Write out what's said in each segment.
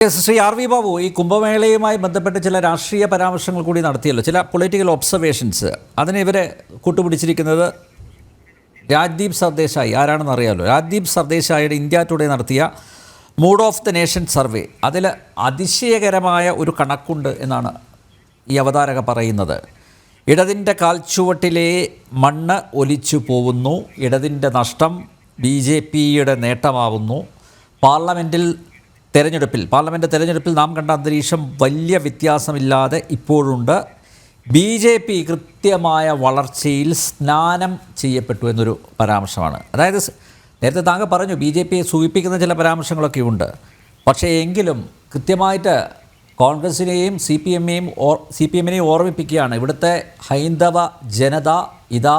Shri R V Babu, ഈ കുംഭമേളയുമായി ബന്ധപ്പെട്ട് ചില രാഷ്ട്രീയ പരാമർശങ്ങൾ കൂടി നടത്തിയല്ലോ, ചില പൊളിറ്റിക്കൽ ഒബ്സർവേഷൻസ്. അതിന് ഇവരെ കൂട്ടുപിടിച്ചിരിക്കുന്നത് രാജ്ദീപ് സർദേശായി. ആരാണെന്ന് അറിയാമല്ലോ. രാജ്ദീപ് സർദേശായിയുടെ ഇന്ത്യ ടുഡേ നടത്തിയ mood off the nation survey. അതിൽ അതിശയകരമായ ഒരു കണക്കുണ്ട് എന്നാണ് ഈ അവതാരക പറയുന്നത്. ഇടതിൻ്റെ കാൽച്ചുവട്ടിലെ മണ്ണ് ഒലിച്ചു പോകുന്നു, ഇടതിൻ്റെ നഷ്ടം BJPയുടെ നേട്ടമാവുന്നു. പാർലമെൻറ്റ് തെരഞ്ഞെടുപ്പിൽ നാം കണ്ട അന്തരീക്ഷം വലിയ വ്യത്യാസമില്ലാതെ ഇപ്പോഴുണ്ട്. BJP കൃത്യമായ വളർച്ചയിൽ സ്നാനം ചെയ്യപ്പെട്ടു എന്നൊരു പരാമർശമാണ്. അതായത് നേരത്തെ താങ്കൾ പറഞ്ഞു BJPയെ സൂചിപ്പിക്കുന്ന ചില പരാമർശങ്ങളൊക്കെ ഉണ്ട്. പക്ഷേ എങ്കിലും കൃത്യമായിട്ട് കോൺഗ്രസിനെയും CPM-നെയും ഓർമ്മിപ്പിക്കുകയാണ്, ഇവിടുത്തെ ഹൈന്ദവ ജനത ഇതാ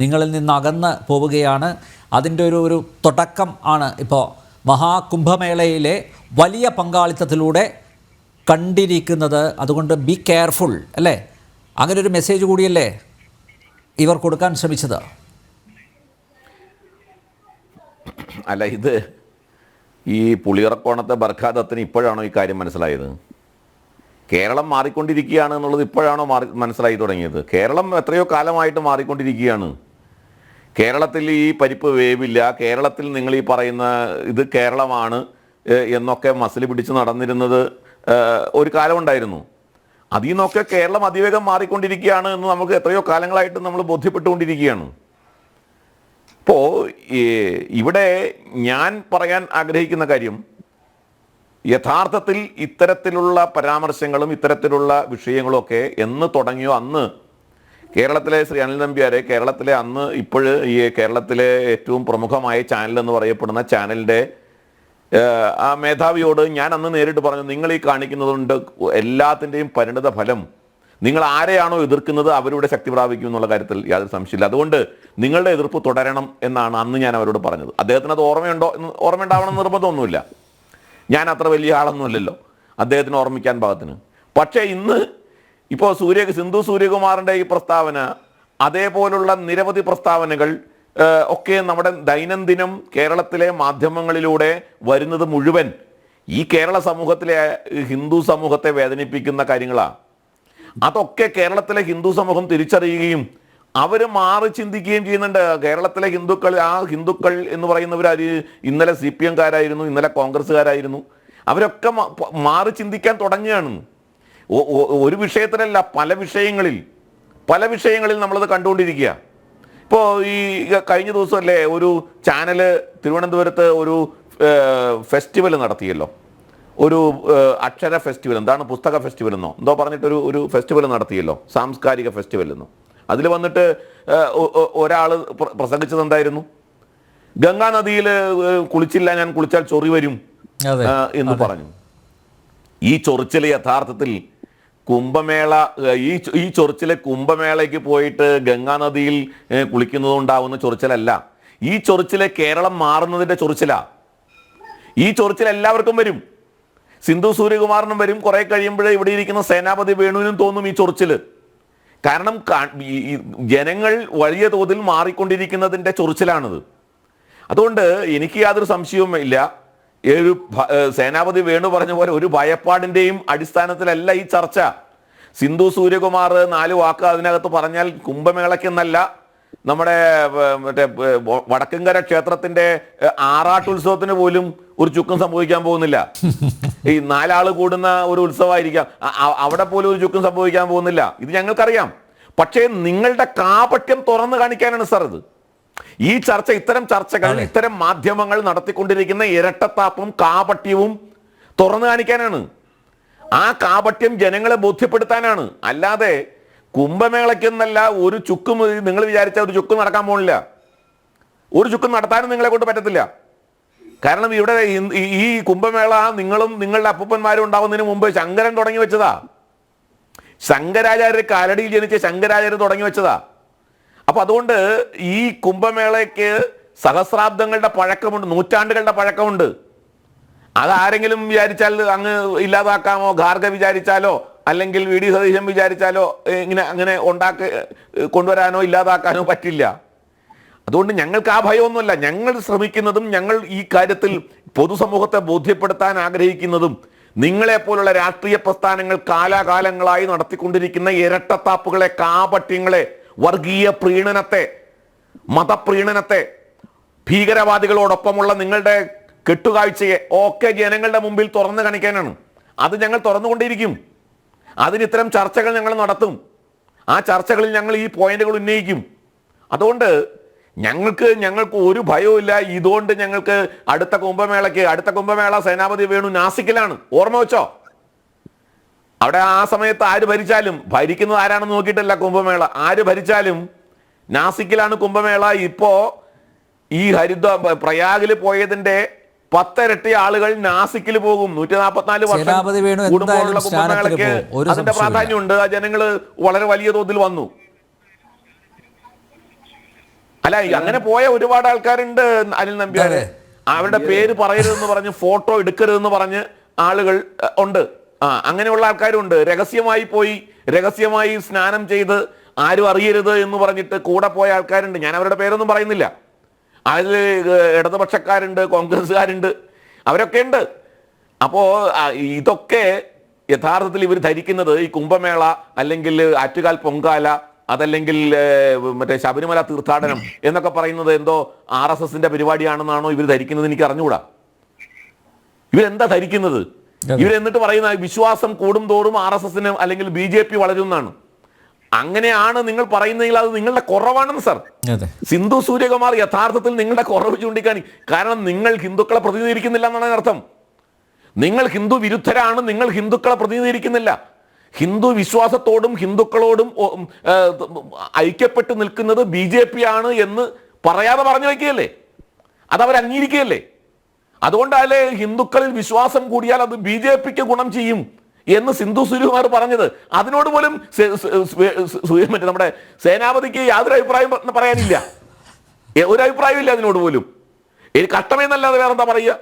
നിങ്ങളിൽ നിന്ന് അകന്ന് പോവുകയാണ്. അതിൻ്റെ ഒരു തുടക്കം ആണ് ഇപ്പോൾ മഹാകുംഭമേളയിലെ വലിയ പങ്കാളിത്തത്തിലൂടെ കണ്ടിരിക്കുന്നത്. അതുകൊണ്ട് ബി കെയർഫുൾ അല്ലേ? അങ്ങനെ ഒരു മെസ്സേജ് കൂടിയല്ലേ ഇവർ കൊടുക്കാൻ ശ്രമിച്ചത്? അല്ല, ഇത് ഈ പുളിയറക്കോണത്തെ ബർഖാദത്തിന് ഇപ്പോഴാണോ ഈ കാര്യം മനസ്സിലായത്? കേരളം മാറിക്കൊണ്ടിരിക്കുകയാണ് എന്നുള്ളത് ഇപ്പോഴാണോ മനസ്സിലായി തുടങ്ങിയത്? കേരളം എത്രയോ കാലമായിട്ട് മാറിക്കൊണ്ടിരിക്കുകയാണ്. കേരളത്തിൽ ഈ പരിപ്പ് വേവില്ല, കേരളത്തിൽ നിങ്ങൾ ഈ പറയുന്ന ഇത് കേരളമാണ് എന്നൊക്കെ മസിൽ പിടിച്ച് നടന്നിരുന്നത് ഒരു കാലമുണ്ടായിരുന്നു. അതിൽ നിന്നൊക്കെ കേരളം അതിവേഗം മാറിക്കൊണ്ടിരിക്കുകയാണ് എന്ന് നമുക്ക് എത്രയോ കാലങ്ങളായിട്ട് നമ്മൾ ബോധ്യപ്പെട്ടുകൊണ്ടിരിക്കുകയാണ്. ഇപ്പോൾ ഇവിടെ ഞാൻ പറയാൻ ആഗ്രഹിക്കുന്ന കാര്യം, യഥാർത്ഥത്തിൽ ഇത്തരത്തിലുള്ള പരാമർശങ്ങളും ഇത്തരത്തിലുള്ള വിഷയങ്ങളൊക്കെ എന്ന് തുടങ്ങിയോ അന്ന് കേരളത്തിലെ ശ്രീ അനിൽ നമ്പ്യാരെ, കേരളത്തിലെ അന്ന് ഈ കേരളത്തിലെ ഏറ്റവും പ്രമുഖമായ ചാനൽ എന്ന് പറയപ്പെടുന്ന ചാനലിൻ്റെ ആ മേധാവിയോട് ഞാൻ അന്ന് നേരിട്ട് പറഞ്ഞു, നിങ്ങൾ ഈ കാണിക്കുന്നതുകൊണ്ട് എല്ലാത്തിൻ്റെയും പരിണിത ഫലം നിങ്ങൾ ആരെയാണോ എതിർക്കുന്നത് അവരുടെ ശക്തി പ്രാപിക്കും എന്നുള്ള കാര്യത്തിൽ യാതൊരു സംശയമില്ല. അതുകൊണ്ട് നിങ്ങളുടെ എതിർപ്പ് തുടരണം എന്നാണ് അന്ന് ഞാൻ അവരോട് പറഞ്ഞത്. അദ്ദേഹത്തിന് അത് ഓർമ്മയുണ്ടാവണം നിർബന്ധമൊന്നുമില്ല. ഞാൻ അത്ര വലിയ ആളൊന്നുമല്ലല്ലോ അദ്ദേഹത്തിന് ഓർമ്മിക്കാൻ പാകത്തിന്. പക്ഷേ ഇന്ന് ഇപ്പോൾ സിന്ധു സൂര്യകുമാറിൻ്റെ ഈ പ്രസ്താവന, അതേപോലുള്ള നിരവധി പ്രസ്താവനകൾ ഒക്കെ നമ്മുടെ ദൈനംദിനം കേരളത്തിലെ മാധ്യമങ്ങളിലൂടെ വരുന്നത് മുഴുവൻ ഈ കേരള സമൂഹത്തിലെ ഹിന്ദു സമൂഹത്തെ വേദനിപ്പിക്കുന്ന കാര്യങ്ങളാണ്. അതൊക്കെ കേരളത്തിലെ ഹിന്ദു സമൂഹം തിരിച്ചറിയുകയും അവർ മാറി ചിന്തിക്കുകയും ചെയ്യുന്നുണ്ട്. കേരളത്തിലെ ഹിന്ദുക്കൾ എന്ന് പറയുന്നവർ ഇന്നലെ CPM-കാരായിരുന്നു, ഇന്നലെ കോൺഗ്രസ്സുകാരായിരുന്നു. അവരൊക്കെ മാറി ചിന്തിക്കാൻ തുടങ്ങുകയാണ്. ഒരു വിഷയത്തിലല്ല, പല വിഷയങ്ങളിൽ നമ്മളത് കണ്ടുകൊണ്ടിരിക്കുക. ഇപ്പോൾ ഈ കഴിഞ്ഞ ദിവസമല്ലേ ഒരു ചാനല് തിരുവനന്തപുരത്ത് ഒരു ഫെസ്റ്റിവൽ നടത്തിയല്ലോ, ഒരു അക്ഷര ഫെസ്റ്റിവൽ, എന്താണ് പുസ്തക ഫെസ്റ്റിവൽ എന്നോ എന്തോ പറഞ്ഞിട്ടൊരു ഒരു ഫെസ്റ്റിവൽ നടത്തിയല്ലോ, സാംസ്കാരിക ഫെസ്റ്റിവൽ എന്നോ. അതിൽ വന്നിട്ട് ഒരാൾ പ്രസംഗിച്ചത് എന്തായിരുന്നു? ഗംഗാ നദിയിൽ കുളിച്ചില്ല, ഞാൻ കുളിച്ചാൽ ചൊറി വരും എന്ന് പറഞ്ഞു. ഈ ചൊറിച്ചിൽ യഥാർത്ഥത്തിൽ ഈ ചൊറിച്ചിലെ കുംഭമേളയ്ക്ക് പോയിട്ട് ഗംഗാ നദിയിൽ കുളിക്കുന്നതുകൊണ്ടാവുന്ന ചൊറിച്ചിലല്ല. ഈ ചൊറിച്ചിലെ കേരളം മാറുന്നതിൻ്റെ ചൊറിച്ചിലാ. ഈ ചൊറിച്ചിൽ എല്ലാവർക്കും വരും. സിന്ധു സൂര്യകുമാറിനും വരും. കുറെ കഴിയുമ്പോഴേ ഇവിടെ ഇരിക്കുന്ന സേനാപതി വേണുവിനും തോന്നും ഈ ചൊറിച്ചിൽ. കാരണം ജനങ്ങൾ വലിയ തോതിൽ മാറിക്കൊണ്ടിരിക്കുന്നതിൻ്റെ ചൊറിച്ചിലാണിത്. അതുകൊണ്ട് എനിക്ക് യാതൊരു സംശയവും ഇല്ല, ഒരു സേനാപതി വേണു പറഞ്ഞ പോലെ ഒരു ഭയപ്പാടിൻ്റെയും അടിസ്ഥാനത്തിലല്ല ഈ ചർച്ച. സിന്ധു സൂര്യകുമാർ 4 വാക്ക് അതിനകത്ത് പറഞ്ഞാൽ കുംഭമേളയ്ക്കെന്നല്ല, നമ്മുടെ വടക്കങ്കര ക്ഷേത്രത്തിൻ്റെ ആറാട്ടുത്സവത്തിന് പോലും ഒരു ചുക്കും സംഭവിക്കാൻ പോകുന്നില്ല. ഈ 4 ആൾ കൂടുന്ന ഒരു ഉത്സവമായിരിക്കാം, അവിടെ പോലും ഒരു ചുക്കും സംഭവിക്കാൻ പോകുന്നില്ല. ഇത് ഞങ്ങൾക്കറിയാം. പക്ഷേ നിങ്ങളുടെ കാപട്യം തുറന്നു കാണിക്കാനാണ് സാർ ഇത്. ഈ ചർച്ച, ഇത്തരം ചർച്ചകൾ, ഇത്തരം മാധ്യമങ്ങൾ നടത്തിക്കൊണ്ടിരിക്കുന്ന ഇരട്ടത്താപ്പും കാപട്യവും തുറന്നു കാണിക്കാനാണ്. ആ കാപട്യം ജനങ്ങളെ ബോധ്യപ്പെടുത്താനാണ്. അല്ലാതെ കുംഭമേളയ്ക്കെന്നല്ല ഒരു ചുക്കും നിങ്ങൾ വിചാരിച്ച ഒരു ചുക്കും നടക്കാൻ പോകുന്നില്ല. ഒരു ചുക്കും നടത്താനും നിങ്ങളെ കൊണ്ട് പറ്റത്തില്ല. കാരണം ഇവിടെ ഈ കുംഭമേള നിങ്ങളും നിങ്ങളുടെ അപ്പൂപ്പന്മാരും ഉണ്ടാവുന്നതിന് മുമ്പ് ശങ്കരൻ തുടങ്ങി വെച്ചതാ. ശങ്കരാചാര്യർ, കാലടിയിൽ ജനിച്ച ശങ്കരാചാര്യർ തുടങ്ങി വെച്ചതാ. അപ്പൊ അതുകൊണ്ട് ഈ കുംഭമേളയ്ക്ക് സഹസ്രാബ്ദങ്ങളുടെ പഴക്കമുണ്ട്, നൂറ്റാണ്ടുകളുടെ പഴക്കമുണ്ട്. അതാരെങ്കിലും വിചാരിച്ചാൽ അങ്ങ് ഇല്ലാതാക്കാമോ, ഖാർഗ വിചാരിച്ചാലോ അല്ലെങ്കിൽ VD സതീശൻ വിചാരിച്ചാലോ അങ്ങനെ കൊണ്ടുവരാനോ ഇല്ലാതാക്കാനോ പറ്റില്ല. അതുകൊണ്ട് ഞങ്ങൾക്ക് ആ ഭയമൊന്നുമല്ല. ഞങ്ങൾ ശ്രമിക്കുന്നതും ഞങ്ങൾ ഈ കാര്യത്തിൽ പൊതുസമൂഹത്തെ ബോധ്യപ്പെടുത്താൻ ആഗ്രഹിക്കുന്നതും നിങ്ങളെപ്പോലുള്ള രാഷ്ട്രീയ പ്രസ്ഥാനങ്ങൾ കാലാകാലങ്ങളായി നടത്തിക്കൊണ്ടിരിക്കുന്ന ഇരട്ടത്താപ്പുകളെ, കാപട്യങ്ങളെ, വർഗീയ പ്രീണനത്തെ, മതപ്രീണനത്തെ, ഭീകരവാദികളോടൊപ്പമുള്ള നിങ്ങളുടെ കെട്ടുകാഴ്ചയെ ഒക്കെ ജനങ്ങളുടെ മുമ്പിൽ തുറന്നു കാണിക്കാനാണ്. അത് ഞങ്ങൾ തുറന്നുകൊണ്ടിരിക്കും. അതിന് ഇത്തരം ചർച്ചകൾ ഞങ്ങൾ നടത്തും. ആ ചർച്ചകളിൽ ഞങ്ങൾ ഈ പോയിന്റുകൾ ഉന്നയിക്കും. അതുകൊണ്ട് ഞങ്ങൾക്ക് ഒരു ഭയവുമില്ല. ഇതുകൊണ്ട് ഞങ്ങൾക്ക് അടുത്ത കുംഭമേള സേനാപതി വേണു നാസിക്കിലാണ്. ഓർമ്മ വെച്ചോ, അവിടെ ആ സമയത്ത് ആര് ഭരിച്ചാലും, ഭരിക്കുന്നത് ആരാണെന്ന് നോക്കിയിട്ടല്ല കുംഭമേള, ആര് ഭരിച്ചാലും നാസിക്കിലാണ് കുംഭമേള. ഇപ്പോ ഈ പ്രയാഗിൽ പോയതിന്റെ 10 ഇരട്ടി ആളുകൾ നാസിക്കിൽ പോകും. 144 വർഷം കൂടുമ്പോഴുള്ള കുംഭമേളയ്ക്ക് അതിന്റെ പ്രാധാന്യമുണ്ട്. ആ ജനങ്ങള് വളരെ വലിയ തോതിൽ വന്നു. അല്ല, അങ്ങനെ പോയ ഒരുപാട് ആൾക്കാരുണ്ട് അനിൽ നമ്പ്യാരെ. അവരുടെ പേര് പറയരുതെന്ന് പറഞ്ഞ്, ഫോട്ടോ എടുക്കരുതെന്ന് പറഞ്ഞ് ആളുകൾ ഉണ്ട്. അങ്ങനെയുള്ള ആൾക്കാരുണ്ട്. രഹസ്യമായി പോയി, രഹസ്യമായി സ്നാനം ചെയ്ത് ആരും അറിയരുത് എന്ന് പറഞ്ഞിട്ട് കൂടെ പോയ ആൾക്കാരുണ്ട്. ഞാൻ അവരുടെ പേരൊന്നും പറയുന്നില്ല. അതിൽ ഇടതുപക്ഷക്കാരുണ്ട്, കോൺഗ്രസ്സുകാരുണ്ട്, അവരൊക്കെ ഉണ്ട്. അപ്പോൾ ഇതൊക്കെ യഥാർത്ഥത്തിൽ ഇവർ ധരിക്കുന്നത് ഈ കുംഭമേള അല്ലെങ്കിൽ ആറ്റുകാൽ പൊങ്കാല, അതല്ലെങ്കിൽ മറ്റേ ശബരിമല തീർത്ഥാടനം എന്നൊക്കെ പറയുന്നത് എന്തോ RSSന്റെ പരിപാടിയാണെന്നാണോ ഇവർ ധരിക്കുന്നത്? എനിക്ക് അറിഞ്ഞുകൂടാ. ഇവരെന്താ ധരിക്കുന്നത്? ഇവരെന്നിട്ട് പറയുന്ന വിശ്വാസം കൂടും തോറും RSSന് അല്ലെങ്കിൽ BJP വളരുമെന്നാണ്. അങ്ങനെയാണ് നിങ്ങൾ പറയുന്നതെങ്കിൽ അത് നിങ്ങളുടെ കുറവാണെന്ന് സർ. സിന്ധു സൂര്യകുമാർ യഥാർത്ഥത്തിൽ നിങ്ങളുടെ കുറവ് ചൂണ്ടിക്കാണി. കാരണം നിങ്ങൾ ഹിന്ദുക്കളെ പ്രതിനിധീകരിക്കുന്നില്ല എന്നാണ് അർത്ഥം. നിങ്ങൾ ഹിന്ദു വിരുദ്ധരാണ്, നിങ്ങൾ ഹിന്ദുക്കളെ പ്രതിനിധീകരിക്കുന്നില്ല. ഹിന്ദു വിശ്വാസത്തോടും ഹിന്ദുക്കളോടും ഐക്യപ്പെട്ട് നിൽക്കുന്നത് BJP ആണ് എന്ന് പറയാതെ പറഞ്ഞു വയ്ക്കുകയല്ലേ, അതവർ അംഗീകരിക്കുകയല്ലേ. അതുകൊണ്ടല്ലേ ഹിന്ദുക്കളിൽ വിശ്വാസം കൂടിയാൽ അത് BJPക്ക് ഗുണം ചെയ്യും എന്ന് സിന്ധു സൂര്യകുമാർ പറഞ്ഞത്. അതിനോട് പോലും നമ്മുടെ സേനാപതിക്ക് യാതൊരു അഭിപ്രായം പറയാനില്ല, ഒരു അഭിപ്രായം ഇല്ല അതിനോട് പോലും. കഷ്ടമെന്നല്ലാതെ വേറെന്താ പറയുക?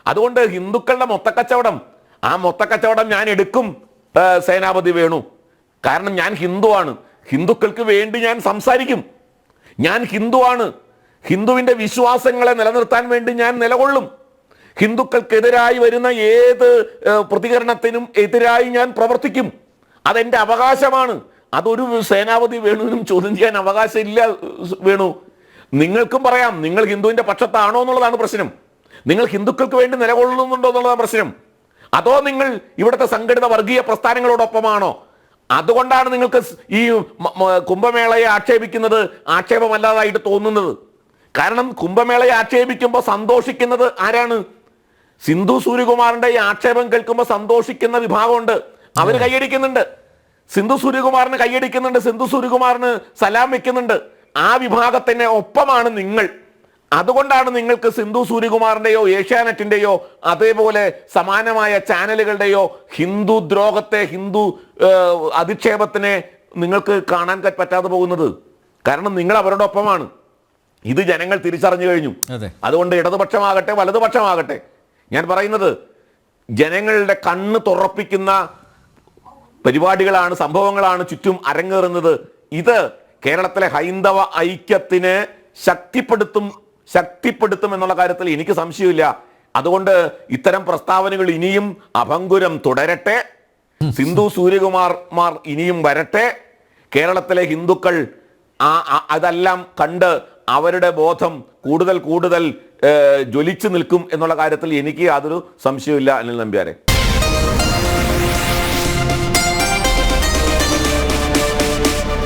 അതുകൊണ്ട് ഹിന്ദുക്കളുടെ മൊത്തക്കച്ചവടം, ആ മൊത്തക്കച്ചവടം ഞാൻ എടുക്കും സേനാപതി വേണു. കാരണം ഞാൻ ഹിന്ദുവാണ്, ഹിന്ദുക്കൾക്ക് വേണ്ടി ഞാൻ സംസാരിക്കും. ഞാൻ ഹിന്ദുവാണ്, ഹിന്ദുവിന്റെ വിശ്വാസങ്ങളെ നിലനിർത്താൻ വേണ്ടി ഞാൻ നിലകൊള്ളും. ഹിന്ദുക്കൾക്കെതിരായി വരുന്ന ഏത് പ്രതികരണത്തിനും എതിരായി ഞാൻ പ്രവർത്തിക്കും. അതെന്റെ അവകാശമാണ്. അതൊരു സേനാപതി വേണുവിനും ചോദ്യം ചെയ്യാൻ അവകാശമില്ല. വേണു, നിങ്ങൾക്കും പറയാം നിങ്ങൾ ഹിന്ദുവിന്റെ പക്ഷത്താണോ എന്നുള്ളതാണ് പ്രശ്നം. നിങ്ങൾ ഹിന്ദുക്കൾക്ക് വേണ്ടി നിലകൊള്ളുന്നുണ്ടോ എന്നുള്ളതാണ് പ്രശ്നം. അതോ നിങ്ങൾ ഇവിടുത്തെ സംഘടിത വർഗീയ പ്രസ്ഥാനങ്ങളോടൊപ്പമാണോ? അതുകൊണ്ടാണ് നിങ്ങൾക്ക് ഈ കുംഭമേളയെ ആക്ഷേപിക്കുന്നത് ആക്ഷേപമല്ലാതായിട്ട് തോന്നുന്നത്. കാരണം കുംഭമേളയെ ആക്ഷേപിക്കുമ്പോൾ സന്തോഷിക്കുന്നത് ആരാണ്? സിന്ധു സൂര്യകുമാറിന്റെ ഈ ആക്ഷേപം കേൾക്കുമ്പോൾ സന്തോഷിക്കുന്ന വിഭാഗമുണ്ട്, അവർ കൈയടിക്കുന്നുണ്ട്. സിന്ധു സൂര്യകുമാറിന് കൈയടിക്കുന്നുണ്ട്, സിന്ധു സൂര്യകുമാറിന് സലാം വെക്കുന്നുണ്ട്. ആ വിഭാഗത്തിന് ഒപ്പമാണ് നിങ്ങൾ. അതുകൊണ്ടാണ് നിങ്ങൾക്ക് സിന്ധു സൂര്യകുമാറിന്റെയോ ഏഷ്യാനെറ്റിന്റെയോ അതേപോലെ സമാനമായ ചാനലുകളുടെയോ ഹിന്ദു ദ്രോഹത്തെ, ഹിന്ദു അധിക്ഷേപത്തിനെ നിങ്ങൾക്ക് കാണാൻ പറ്റാതെ പോകുന്നത്. കാരണം നിങ്ങൾ അവരുടെ ഒപ്പമാണ്. ഇത് ജനങ്ങൾ തിരിച്ചറിഞ്ഞു കഴിഞ്ഞു. അതുകൊണ്ട് ഇടതുപക്ഷമാകട്ടെ വലതുപക്ഷമാകട്ടെ, ഞാൻ പറയുന്നത് ജനങ്ങളുടെ കണ്ണ് തുറപ്പിക്കുന്ന പരിപാടികളാണ്, സംഭവങ്ങളാണ് ചുറ്റും അരങ്ങേറുന്നത്. ഇത് കേരളത്തിലെ ഹൈന്ദവ ഐക്യത്തിന് ശക്തിപ്പെടുത്തും എന്നുള്ള കാര്യത്തിൽ എനിക്ക് സംശയമില്ല. അതുകൊണ്ട് ഇത്തരം പ്രസ്താവനകൾ ഇനിയും അഭംഗുരം തുടരട്ടെ. സിന്ധു സൂര്യകുമാർ ഇനിയും വരട്ടെ. കേരളത്തിലെ ഹിന്ദുക്കൾ അതെല്ലാം കണ്ട് അവരുടെ ബോധം കൂടുതൽ ജ്വലിച്ചു നിൽക്കും എന്നുള്ള കാര്യത്തിൽ എനിക്ക് യാതൊരു സംശയമില്ല അനിൽ നമ്പ്യാരെ.